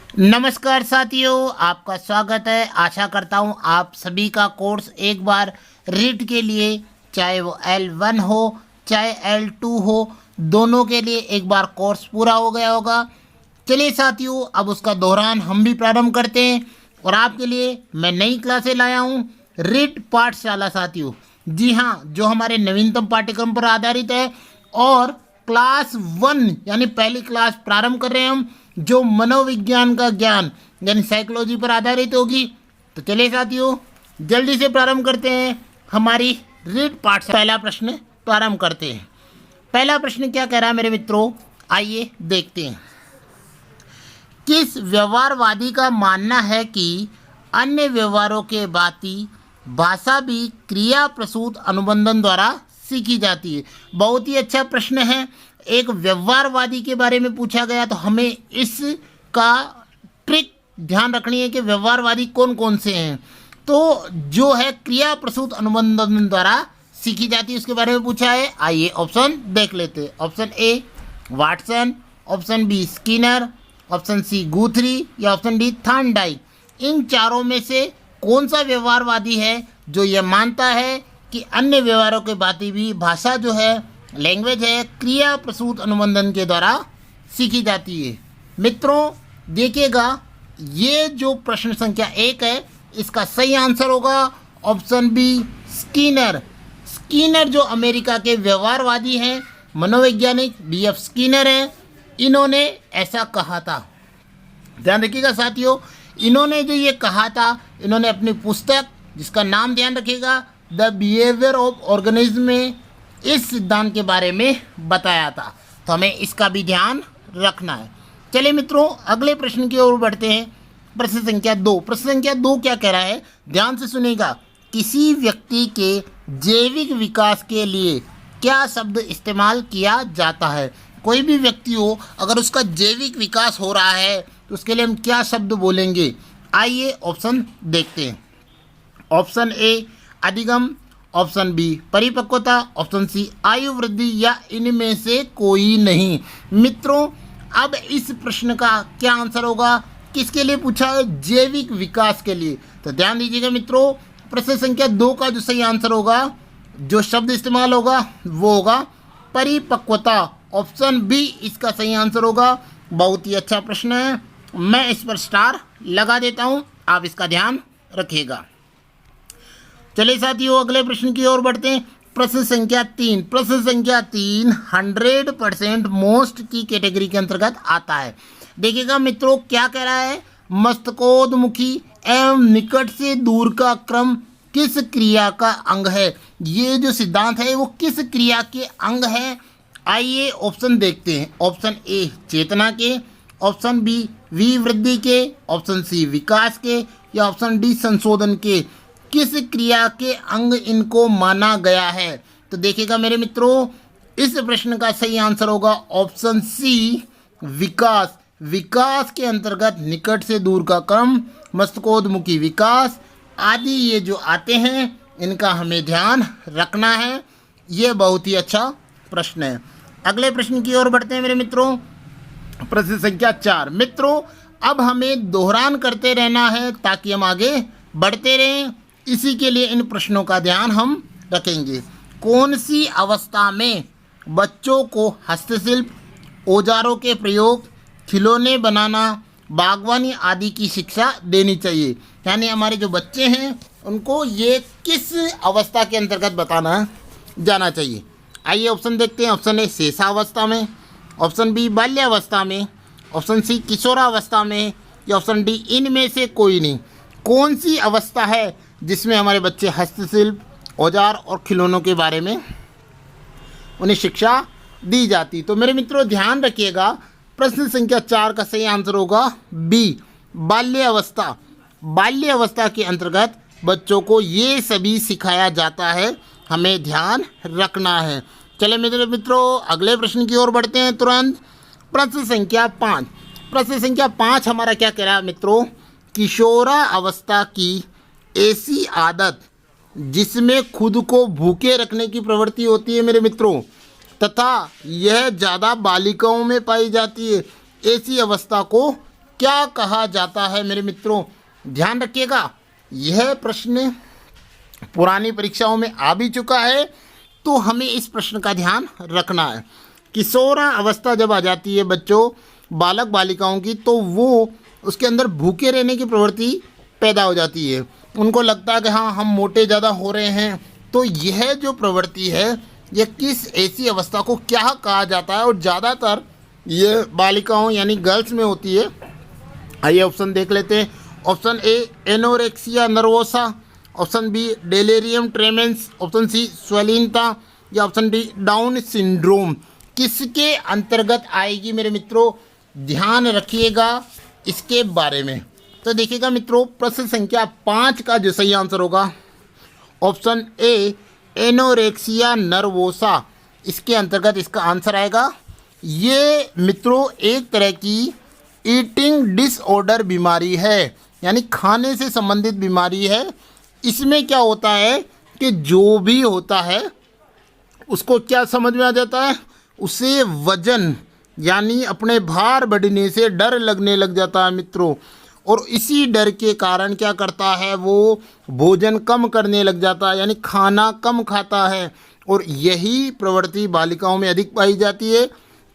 नमस्कार साथियों, आपका स्वागत है। आशा करता हूँ आप सभी का कोर्स एक बार रीड के लिए, चाहे वो L1 हो चाहे L2 हो, दोनों के लिए एक बार कोर्स पूरा हो गया होगा। चलिए साथियों, अब उसका दोहरान हम भी प्रारंभ करते हैं और आपके लिए मैं नई क्लासें लाया हूँ, रीड पाठशाला साथियों। जी हाँ, जो हमारे नवीनतम पाठ्यक्रम पर आधारित है और क्लास 1 यानी पहली क्लास प्रारंभ कर रहे हैं हम, जो मनोविज्ञान का ज्ञान यानी साइकोलॉजी पर आधारित होगी। तो चलिए साथियों, जल्दी से प्रारंभ करते हैं हमारी रीड पाठ। पहला प्रश्न प्रारंभ करते हैं। पहला प्रश्न क्या कह रहा है मेरे मित्रों, आइए देखते हैं। किस व्यवहारवादी का मानना है कि अन्य व्यवहारों के भांति भाषा भी क्रिया प्रसूत अनुबंधन द्वारा सीखी जाती है? बहुत ही अच्छा प्रश्न है। एक व्यवहारवादी के बारे में पूछा गया तो हमें इसका ट्रिक ध्यान रखनी है कि व्यवहारवादी कौन कौन से हैं। तो जो है क्रिया प्रसूत अनुबंधन द्वारा सीखी जाती है, उसके बारे में पूछा है। आइए ऑप्शन देख लेते हैं। Option A Watson, option B Skinner, option C Guthrie या ऑप्शन डी थॉर्नडाइक। इन चारों में से कौन सा व्यवहारवादी है जो यह मानता है कि अन्य व्यवहारों के भांति भी भाषा जो है, लैंग्वेज है, क्रिया प्रसूत अनुबंधन के द्वारा सीखी जाती है? मित्रों देखिएगा, ये जो प्रश्न संख्या 1 है, इसका सही आंसर होगा ऑप्शन बी स्किनर। स्किनर जो अमेरिका के व्यवहारवादी हैं, मनोवैज्ञानिक BF स्किनर हैं, इन्होंने ऐसा कहा था। ध्यान रखिएगा साथियों, इन्होंने जो ये कहा था, इन्होंने अपनी पुस्तक जिसका नाम ध्यान रखिएगा द बिहेवियर ऑफ ऑर्गेनिज्म में इस सिद्धांत के बारे में बताया था। तो हमें इसका भी ध्यान रखना है। चलिए मित्रों, अगले प्रश्न की ओर बढ़ते हैं। प्रश्न संख्या 2। प्रश्न संख्या 2 क्या कह रहा है, ध्यान से सुनिएगा। किसी व्यक्ति के जैविक विकास के लिए क्या शब्द इस्तेमाल किया जाता है? कोई भी व्यक्ति हो, अगर उसका जैविक विकास हो रहा है तो उसके लिए हम क्या शब्द बोलेंगे? आइए ऑप्शन देखते हैं। ऑप्शन ए अधिगम, ऑप्शन बी परिपक्वता, ऑप्शन सी आयु वृद्धि या इनमें से कोई नहीं। मित्रों अब इस प्रश्न का क्या आंसर होगा? किसके लिए पूछा है? जैविक विकास के लिए। तो ध्यान दीजिएगा मित्रों, प्रश्न संख्या 2 का जो सही आंसर होगा, जो शब्द इस्तेमाल होगा वो होगा परिपक्वता। ऑप्शन बी इसका सही आंसर होगा। बहुत ही अच्छा प्रश्न है, मैं इस पर स्टार लगा देता हूं, आप इसका ध्यान रखिएगा। चलिए साथियों, अगले प्रश्न की ओर बढ़ते हैं। प्रश्न संख्या 3। प्रश्न संख्या 3 100% मोस्ट की कैटेगरी के अंतर्गत आता है। देखिएगा मित्रों, क्या कह रहा है, मस्तकोद्मुखी एवं निकट से दूर का क्रम किस क्रिया का अंग है? ये जो सिद्धांत है वो किस क्रिया के अंग है? आइए ऑप्शन देखते हैं। ऑप्शन ए चेतना के, ऑप्शन बी विवृद्धि के, ऑप्शन सी विकास के या ऑप्शन डी संशोधन के। किस क्रिया के अंग इनको माना गया है? तो देखिएगा मेरे मित्रों, इस प्रश्न का सही आंसर होगा ऑप्शन सी विकास। विकास के अंतर्गत निकट से दूर का क्रम, मस्तकोद्मुखी विकास आदि ये जो आते हैं, इनका हमें ध्यान रखना है। ये बहुत ही अच्छा प्रश्न है। अगले प्रश्न की ओर बढ़ते हैं मेरे मित्रों। प्रश्न संख्या 4। मित्रों अब हमें दोहरान करते रहना है ताकि हम आगे बढ़ते रहें। इसी के लिए इन प्रश्नों का ध्यान हम रखेंगे। कौन सी अवस्था में बच्चों को हस्तशिल्प, औजारों के प्रयोग, खिलौने बनाना, बागवानी आदि की शिक्षा देनी चाहिए? यानी हमारे जो बच्चे हैं उनको ये किस अवस्था के अंतर्गत बताना जाना चाहिए? आइए ऑप्शन देखते हैं। ऑप्शन ए शेषावस्था में, ऑप्शन बी बाल्यावस्था में, ऑप्शन सी किशोरावस्था में या ऑप्शन डी इनमें से कोई नहीं। कौन सी अवस्था है जिसमें हमारे बच्चे हस्तशिल्प, औजार और खिलौनों के बारे में उन्हें शिक्षा दी जाती? तो मेरे मित्रों ध्यान रखिएगा, प्रश्न संख्या 4 का सही आंसर होगा बी बाल्यावस्था। बाल्यावस्था के अंतर्गत बच्चों को ये सभी सिखाया जाता है, हमें ध्यान रखना है। चले मेरे मित्रों, अगले प्रश्न की ओर बढ़ते हैं तुरंत। प्रश्न संख्या 5। प्रश्न संख्या 5 हमारा क्या कह रहा है मित्रों, किशोरा अवस्था की ऐसी आदत जिसमें खुद को भूखे रखने की प्रवृत्ति होती है मेरे मित्रों, तथा यह ज़्यादा बालिकाओं में पाई जाती है, ऐसी अवस्था को क्या कहा जाता है मेरे मित्रों? ध्यान रखिएगा, यह प्रश्न पुरानी परीक्षाओं में आ भी चुका है, तो हमें इस प्रश्न का ध्यान रखना है। किशोरा अवस्था जब आ जाती है बच्चों, बालक बालिकाओं की, तो वो उसके अंदर भूखे रहने की प्रवृत्ति पैदा हो जाती है। उनको लगता है कि हाँ, हम मोटे ज़्यादा हो रहे हैं। तो यह जो प्रवृत्ति है, यह किस ऐसी अवस्था को क्या कहा जाता है, और ज़्यादातर ये बालिकाओं यानी गर्ल्स में होती है। आइए ऑप्शन देख लेते हैं। Option A anorexia nervosa, option B delirium tremens, option C स्वलीनता, या ऑप्शन डी डाउन सिंड्रोम। किसके अंतर्गत आएगी मेरे मित्रों? ध्यान रखिएगा इसके बारे में। तो देखिएगा मित्रों, प्रश्न संख्या 5 का जो सही आंसर होगा ऑप्शन ए एनोरेक्सिया नर्वोसा, इसके अंतर्गत इसका आंसर आएगा। ये मित्रों एक तरह की ईटिंग डिसऑर्डर बीमारी है, यानी खाने से संबंधित बीमारी है। इसमें क्या होता है कि जो भी होता है उसको क्या समझ में आ जाता है, उसे वजन यानी अपने भार बढ़ने से डर लगने लग जाता है मित्रों, और इसी डर के कारण क्या करता है, वो भोजन कम करने लग जाता है, यानी खाना कम खाता है, और यही प्रवृत्ति बालिकाओं में अधिक पाई जाती है।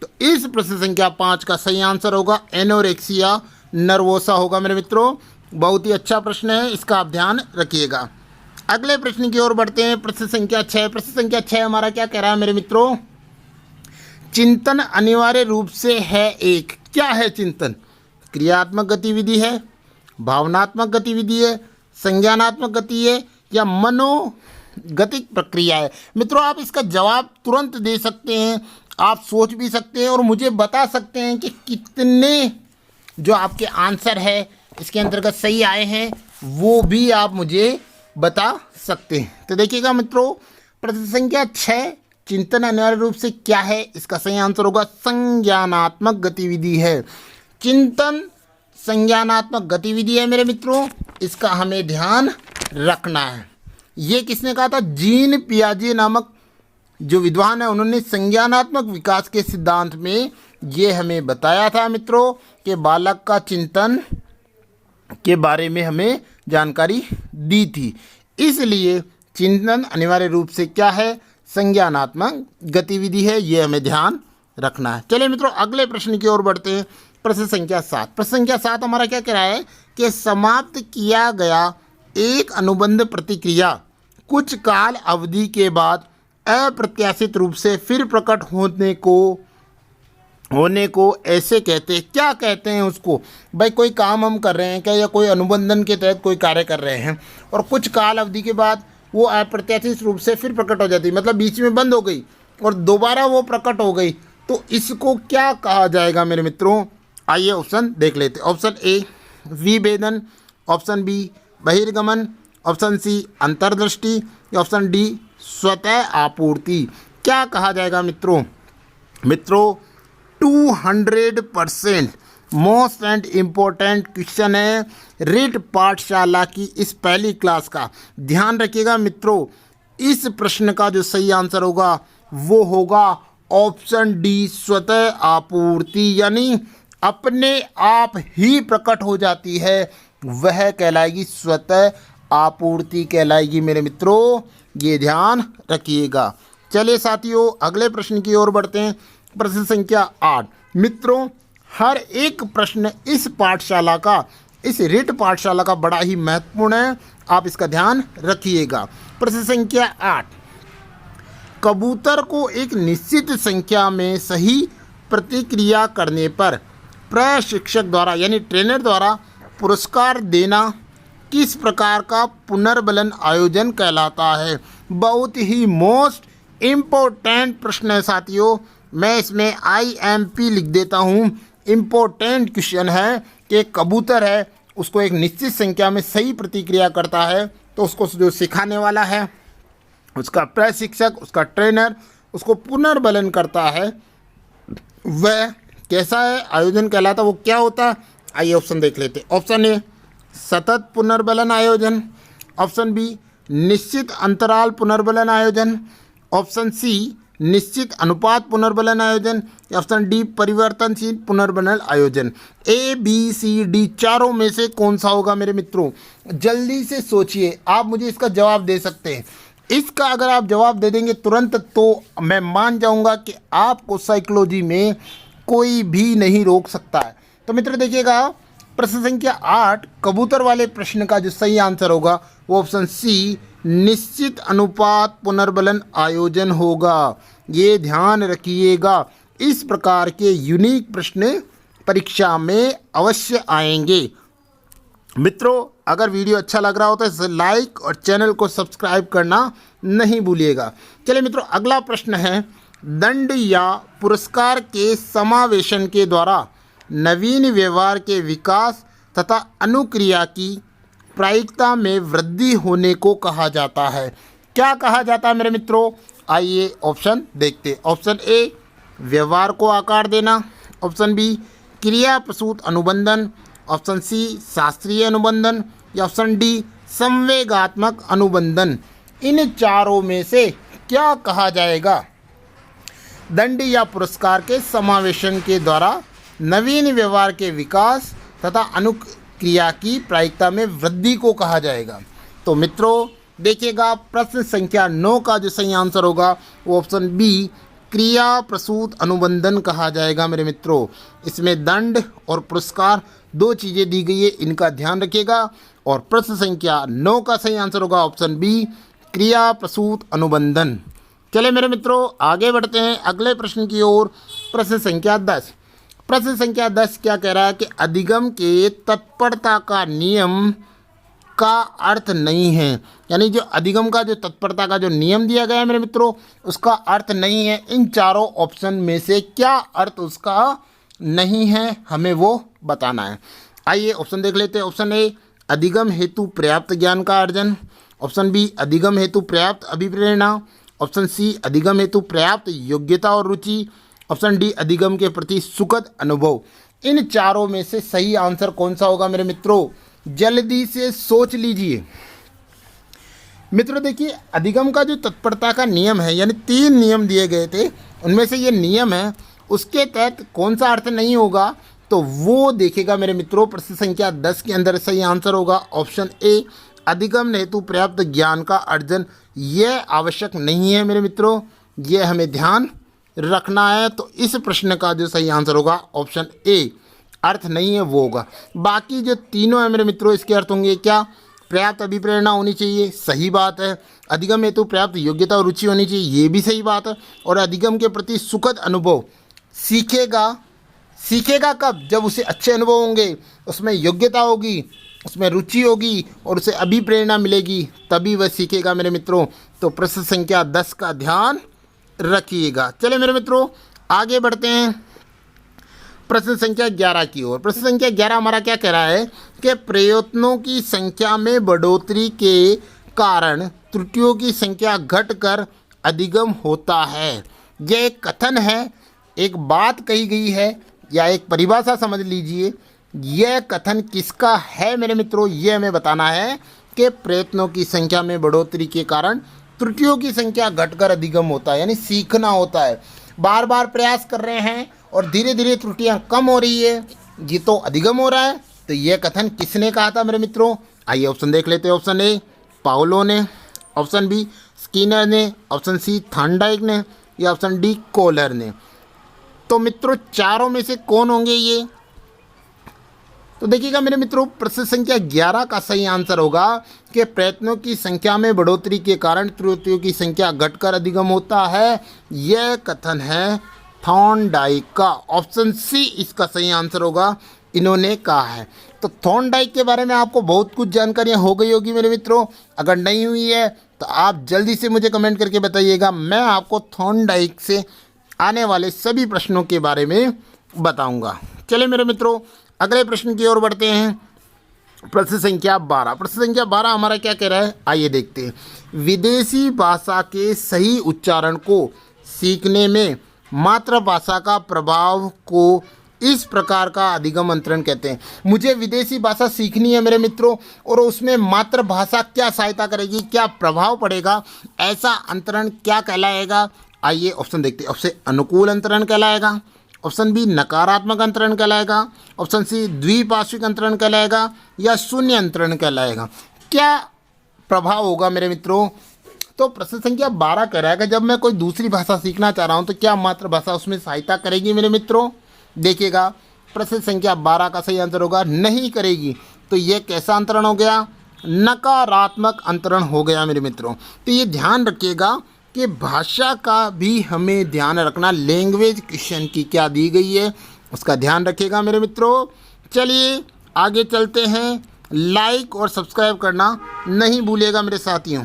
तो इस प्रश्न संख्या 5 का सही आंसर होगा एनोरेक्सिया नर्वोसा होगा मेरे मित्रों। बहुत ही अच्छा प्रश्न है, इसका आप ध्यान रखिएगा। अगले प्रश्न की ओर बढ़ते हैं। प्रश्न संख्या 6। प्रश्न संख्या 6 हमारा क्या कह रहा है मेरे मित्रों? चिंतन अनिवार्य रूप से है एक, क्या है चिंतन? क्रियात्मक गतिविधि है, भावनात्मक गतिविधि है, संज्ञानात्मक गति है, या मनोगतिक प्रक्रिया है? मित्रों आप इसका जवाब तुरंत दे सकते हैं, आप सोच भी सकते हैं और मुझे बता सकते हैं कि कितने जो आपके आंसर है इसके अंतर्गत सही आए हैं, वो भी आप मुझे बता सकते हैं। तो देखिएगा मित्रों, प्रश्न संख्या 6 चिंतन अनिवार्य रूप से क्या है, इसका सही आंसर होगा संज्ञानात्मक गतिविधि है। चिंतन संज्ञानात्मक गतिविधि है मेरे मित्रों, इसका हमें ध्यान रखना है। ये किसने कहा था? जीन पियाजे नामक जो विद्वान है, उन्होंने संज्ञानात्मक विकास के सिद्धांत में ये हमें बताया था मित्रों कि बालक का चिंतन के बारे में हमें जानकारी दी थी। इसलिए चिंतन अनिवार्य रूप से क्या है? संज्ञानात्मक गतिविधि है, ये हमें ध्यान रखना है। चलिए मित्रों अगले प्रश्न की ओर बढ़ते हैं। प्रश्न संख्या 7। प्रश्न संख्या 7 हमारा क्या कह रहा है कि समाप्त किया गया एक अनुबंध प्रतिक्रिया कुछ काल अवधि के बाद अप्रत्याशित रूप से फिर प्रकट होने को ऐसे कहते हैं। क्या कहते हैं उसको? भाई कोई काम हम कर रहे हैं क्या, या कोई अनुबंधन के तहत कोई कार्य कर रहे हैं, और कुछ काल अवधि के बाद वो अप्रत्याशित रूप से फिर प्रकट हो जाती है, मतलब बीच में बंद हो गई और दोबारा वो प्रकट हो गई, तो इसको क्या कहा जाएगा मेरे मित्रों? आइए ऑप्शन देख लेते हैं। ऑप्शन ए विभेदन, ऑप्शन बी बहिर्गमन, ऑप्शन सी अंतर्दृष्टि, या ऑप्शन डी स्वतः आपूर्ति। क्या कहा जाएगा मित्रों? मित्रों 200% मोस्ट एंड इम्पोर्टेंट क्वेश्चन है रिट पाठशाला की इस पहली क्लास का। ध्यान रखिएगा मित्रों, इस प्रश्न का जो सही आंसर होगा वो होगा ऑप्शन डी स्वतः आपूर्ति, यानी अपने आप ही प्रकट हो जाती है, वह कहलाएगी स्वतः आपूर्ति कहलाएगी मेरे मित्रों, ये ध्यान रखिएगा। चलिए साथियों अगले प्रश्न की ओर बढ़ते हैं। प्रश्न संख्या 8। मित्रों हर एक प्रश्न इस पाठशाला का, इस रिट पाठशाला का बड़ा ही महत्वपूर्ण है, आप इसका ध्यान रखिएगा। प्रश्न संख्या 8। कबूतर को एक निश्चित संख्या में सही प्रतिक्रिया करने पर प्रशिक्षक द्वारा यानी ट्रेनर द्वारा पुरस्कार देना किस प्रकार का पुनर्बलन आयोजन कहलाता है? बहुत ही मोस्ट इम्पोर्टेंट प्रश्न है साथियों, मैं इसमें IMP लिख देता हूँ। इम्पोर्टेंट क्वेश्चन है कि कबूतर है उसको एक निश्चित संख्या में सही प्रतिक्रिया करता है, तो उसको जो सिखाने वाला है, उसका प्रशिक्षक, उसका ट्रेनर उसको पुनर्बलन करता है, वह कैसा है आयोजन कहलाता, वो क्या होता है? आइए ऑप्शन देख लेते हैं। ऑप्शन ए सतत पुनर्बलन आयोजन, ऑप्शन बी निश्चित अंतराल पुनर्बलन आयोजन, ऑप्शन सी निश्चित अनुपात पुनर्बलन आयोजन, ऑप्शन डी परिवर्तनशील पुनर्बलन आयोजन। ए बी सी डी चारों में से कौन सा होगा मेरे मित्रों? जल्दी से सोचिए, आप मुझे इसका जवाब दे सकते हैं। इसका अगर आप जवाब दे देंगे तुरंत तो मैं मान जाऊंगा कि आपको साइकोलॉजी में कोई भी नहीं रोक सकता है। तो मित्र देखिएगा, प्रश्न संख्या 8 कबूतर वाले प्रश्न का जो सही आंसर होगा वो ऑप्शन सी निश्चित अनुपात पुनर्बलन आयोजन होगा। ये ध्यान रखिएगा, इस प्रकार के यूनिक प्रश्न परीक्षा में अवश्य आएंगे। मित्रों अगर वीडियो अच्छा लग रहा हो तो इसे लाइक और चैनल को सब्सक्राइब करना नहीं भूलिएगा। चलिए मित्रों, अगला प्रश्न है, दंड या पुरस्कार के समावेशन के द्वारा नवीन व्यवहार के विकास तथा अनुक्रिया की प्रायिकता में वृद्धि होने को कहा जाता है। क्या कहा जाता है मेरे मित्रों? आइए ऑप्शन देखते हैं। ऑप्शन ए व्यवहार को आकार देना, ऑप्शन बी क्रिया प्रसूत अनुबंधन, ऑप्शन सी शास्त्रीय अनुबंधन या ऑप्शन डी संवेगात्मक अनुबंधन। इन चारों में से क्या कहा जाएगा? दंड या पुरस्कार के समावेशन के द्वारा नवीन व्यवहार के विकास तथा अनुक्रिया की प्रायिकता में वृद्धि को कहा जाएगा। तो मित्रों देखिएगा, प्रश्न संख्या 9 का जो सही आंसर होगा वो ऑप्शन बी क्रिया प्रसूत अनुबंधन कहा जाएगा मेरे मित्रों। इसमें दंड और पुरस्कार दो चीज़ें दी गई है, इनका ध्यान रखिएगा। और प्रश्न संख्या 9 का सही आंसर होगा ऑप्शन बी क्रिया प्रसूत अनुबंधन। चले मेरे मित्रों आगे बढ़ते हैं अगले प्रश्न की ओर। प्रश्न संख्या 10। प्रश्न संख्या 10 क्या कह रहा है कि अधिगम के तत्परता का नियम का अर्थ नहीं है, यानी जो अधिगम का जो तत्परता का जो नियम दिया गया है मेरे मित्रों उसका अर्थ नहीं है। इन चारों ऑप्शन में से क्या अर्थ उसका नहीं है, हमें वो बताना है। आइए ऑप्शन देख लेते हैं। ऑप्शन ए अधिगम हेतु पर्याप्त ज्ञान का अर्जन, ऑप्शन बी अधिगम हेतु पर्याप्त अभिप्रेरणा, ऑप्शन सी अधिगम हेतु पर्याप्त योग्यता और रुचि, ऑप्शन डी अधिगम के प्रति सुखद अनुभव। इन चारों में से सही आंसर कौन सा होगा मेरे मित्रों? जल्दी से सोच लीजिए। मित्रों देखिए, अधिगम का जो तत्परता का नियम है, यानी 3 नियम दिए गए थे, उनमें से ये नियम है, उसके तहत कौन सा अर्थ नहीं होगा तो वो देखेगा मेरे मित्रों। प्रश्न संख्या 10 के अंदर सही आंसर होगा ऑप्शन ए अधिगम हेतु पर्याप्त ज्ञान का अर्जन। यह आवश्यक नहीं है मेरे मित्रों, यह हमें ध्यान रखना है। तो इस प्रश्न का जो सही आंसर होगा ऑप्शन ए अर्थ नहीं है वो होगा। बाकी जो तीनों है मेरे मित्रों इसके अर्थ होंगे क्या? पर्याप्त अभिप्रेरणा होनी चाहिए, सही बात है। अधिगम हेतु पर्याप्त योग्यता और रुचि होनी चाहिए, ये भी सही बात है। और अधिगम के प्रति सुखद अनुभव, सीखेगा कब? जब उसे अच्छे अनुभव होंगे, उसमें योग्यता होगी, उसमें रुचि होगी और उसे अभिप्रेरणा मिलेगी, तभी वह सीखेगा मेरे मित्रों। तो प्रश्न संख्या 10 का ध्यान रखिएगा। चले मेरे मित्रों आगे बढ़ते हैं प्रश्न संख्या 11 की ओर। प्रश्न संख्या 11 हमारा क्या कह रहा है कि प्रयत्नों की संख्या में बढ़ोतरी के कारण त्रुटियों की संख्या घटकर अधिगम होता है। यह एक कथन है, एक बात कही गई है या एक परिभाषा समझ लीजिए। यह कथन किसका है मेरे मित्रों? ये हमें बताना है कि प्रयत्नों की संख्या में बढ़ोतरी के कारण त्रुटियों की संख्या घटकर अधिगम होता है, यानी सीखना होता है। बार बार प्रयास कर रहे हैं और धीरे धीरे त्रुटियां कम हो रही है, ये तो अधिगम हो रहा है। तो यह कथन किसने कहा था मेरे मित्रों? आइए ऑप्शन देख लेते हैं। ऑप्शन ए पाउलो ने, ऑप्शन बी स्किनर ने, ऑप्शन सी थॉर्नडाइक ने या ऑप्शन डी कोहलर ने। तो मित्रों चारों में से कौन होंगे ये? तो देखिएगा मेरे मित्रों, प्रश्न संख्या 11 का सही आंसर होगा कि प्रयत्नों की संख्या में बढ़ोतरी के कारण त्रुटियों की संख्या घटकर अधिगम होता है। यह कथन है थॉर्नडाइक का। ऑप्शन सी इसका सही आंसर होगा, इन्होंने कहा है। तो थॉर्नडाइक के बारे में आपको बहुत कुछ जानकारियाँ हो गई होगी मेरे मित्रों। अगर नहीं हुई है तो आप जल्दी से मुझे कमेंट करके बताइएगा, मैं आपको थॉर्नडाइक से आने वाले सभी प्रश्नों के बारे में बताऊंगा। चलिए मेरे मित्रों अगले प्रश्न की ओर बढ़ते हैं। प्रश्न संख्या 12। प्रश्न संख्या 12 हमारा क्या कह रहा है, आइए देखते हैं। विदेशी भाषा के सही उच्चारण को सीखने में मातृभाषा का प्रभाव को इस प्रकार का अधिगम अंतरण कहते हैं। मुझे विदेशी भाषा सीखनी है मेरे मित्रों, और उसमें मातृभाषा क्या सहायता करेगी, क्या प्रभाव पड़ेगा, ऐसा अंतरण क्या कहलाएगा? आइए ऑप्शन देखते हैं। ऑप्शन अनुकूल अंतरण कहलाएगा, ऑप्शन बी नकारात्मक अंतरण कहलाएगा, ऑप्शन सी द्विपार्श्विक अंतरण कहलाएगा, या शून्य अंतरण कहलाएगा। क्या प्रभाव होगा मेरे मित्रों? तो प्रश्न संख्या 12 कह रहा है कि जब मैं कोई दूसरी भाषा सीखना चाह रहा हूं तो क्या मातृभाषा उसमें सहायता करेगी मेरे मित्रों? देखिएगा, प्रश्न संख्या 12 का सही आंसर होगा नहीं करेगी। तो यह कैसा अंतरण हो गया? नकारात्मक अंतरण हो गया मेरे मित्रों। तो ये ध्यान रखिएगा कि भाषा का भी हमें ध्यान रखना, लैंग्वेज क्वेश्चन की क्या दी गई है उसका ध्यान रखिएगा मेरे मित्रों। चलिए आगे चलते हैं, लाइक और सब्सक्राइब करना नहीं भूलिएगा मेरे साथियों।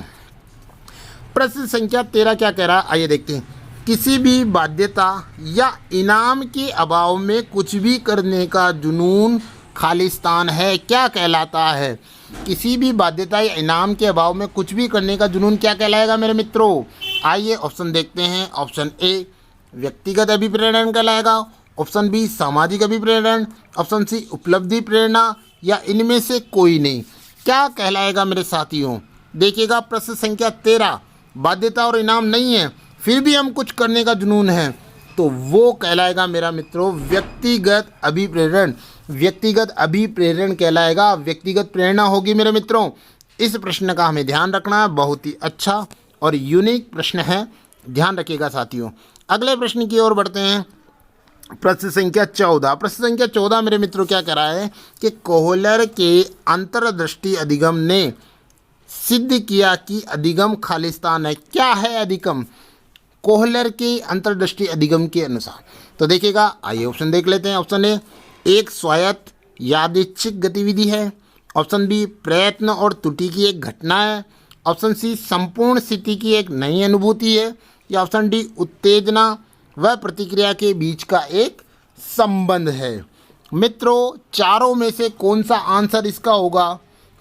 प्रश्न संख्या 13 क्या कह रहा है, आइए देखते हैं। किसी भी बाध्यता या इनाम के अभाव में कुछ भी करने का जुनून खालिस्तान है, क्या कहलाता है? किसी भी बाध्यता या इनाम के अभाव में कुछ भी करने का जुनून क्या कहलाएगा मेरे मित्रों? आइए ऑप्शन देखते हैं। ऑप्शन ए व्यक्तिगत अभिप्रेरण कहलाएगा, ऑप्शन बी सामाजिक अभिप्रेरण, ऑप्शन सी उपलब्धि प्रेरणा, या इनमें से कोई नहीं। क्या कहलाएगा मेरे साथियों? देखिएगा, प्रश्न संख्या 13 बाध्यता और इनाम नहीं है फिर भी हम कुछ करने का जुनून है, तो वो कहलाएगा मेरा मित्रों व्यक्तिगत अभिप्रेरण। व्यक्तिगत अभिप्रेरण कहलाएगा, व्यक्तिगत प्रेरणा होगी मेरे मित्रों। इस प्रश्न का हमें ध्यान रखना है, बहुत ही अच्छा और यूनिक प्रश्न है, ध्यान रखिएगा साथियों। अगले प्रश्न की ओर बढ़ते हैं। प्रश्न संख्या 14। प्रश्न संख्या 14 मेरे मित्रों क्या कह रहा है कि कोहलर के अंतर्दृष्टि अधिगम ने सिद्ध किया कि अधिगम खालिस्तान है। क्या है अधिगम? कोहलर के अंतर्दृष्टि अधिगम के अनुसार। तो देखिएगा, आइए ऑप्शन देख लेते हैं। ऑप्शन ए एक स्वायत्त यादृच्छिक गतिविधि है, ऑप्शन बी प्रयत्न और त्रुटि की एक घटना है, ऑप्शन सी संपूर्ण स्थिति की एक नई अनुभूति है, या ऑप्शन डी उत्तेजना व प्रतिक्रिया के बीच का एक संबंध है। मित्रों, चारों में से कौन सा आंसर इसका होगा?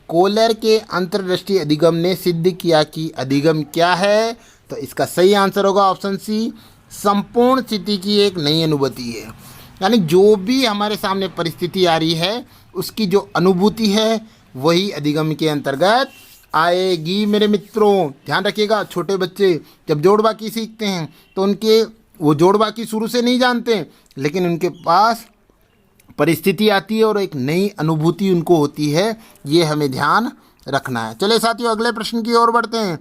कोहलर के अंतर्दृष्टि अधिगम ने सिद्ध किया कि अधिगम क्या है, तो इसका सही आंसर होगा ऑप्शन सी संपूर्ण स्थिति की एक नई अनुभूति है। यानी जो भी हमारे सामने परिस्थिति आ रही है उसकी जो अनुभूति है वही अधिगम के अंतर्गत आएगी मेरे मित्रों। ध्यान रखिएगा, छोटे बच्चे जब जोड़ बाकी सीखते हैं तो उनके वो जोड़ बाकी शुरू से नहीं जानते, लेकिन उनके पास परिस्थिति आती है और एक नई अनुभूति उनको होती है, ये हमें ध्यान रखना है। चलिए साथियों अगले प्रश्न की ओर बढ़ते हैं।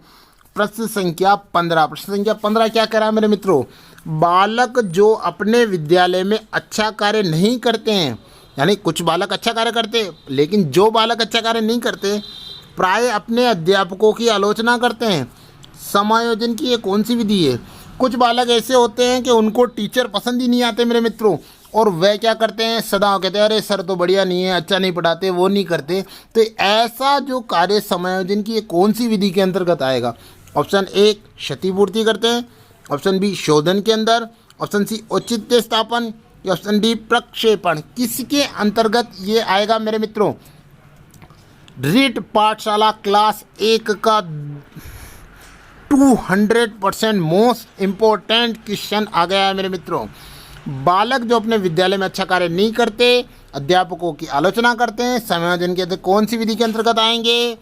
प्रश्न संख्या 15। प्रश्न संख्या 15 क्या कह रहा है मेरे मित्रों? बालक जो अपने विद्यालय में अच्छा कार्य नहीं करते हैं, यानी कुछ बालक अच्छा कार्य करते हैं लेकिन जो बालक अच्छा कार्य नहीं करते प्राय अपने अध्यापकों की आलोचना करते हैं। समायोजन की ये कौन सी विधि है? कुछ बालक ऐसे होते हैं कि उनको टीचर पसंद ही नहीं आते मेरे मित्रों, और वह क्या करते हैं, सदा कहते हैं अरे सर तो बढ़िया नहीं है, अच्छा नहीं पढ़ाते, वो नहीं करते। तो ऐसा जो कार्य समायोजन की ये कौन सी विधि के अंतर्गत आएगा? ऑप्शन ए क्षतिपूर्ति करते हैं, ऑप्शन बी शोधन के अंदर, ऑप्शन सी औचित्य स्थापन, या ऑप्शन डी प्रक्षेपण। किसके अंतर्गत ये आएगा मेरे मित्रों? रीट पाठशाला क्लास 1 का 200% मोस्ट इम्पोर्टेंट क्वेश्चन आ गया है मेरे मित्रों। बालक जो अपने विद्यालय में अच्छा कार्य नहीं करते, अध्यापकों की आलोचना करते हैं, समायोजन के कौन सी विधि के अंतर्गत आएंगे?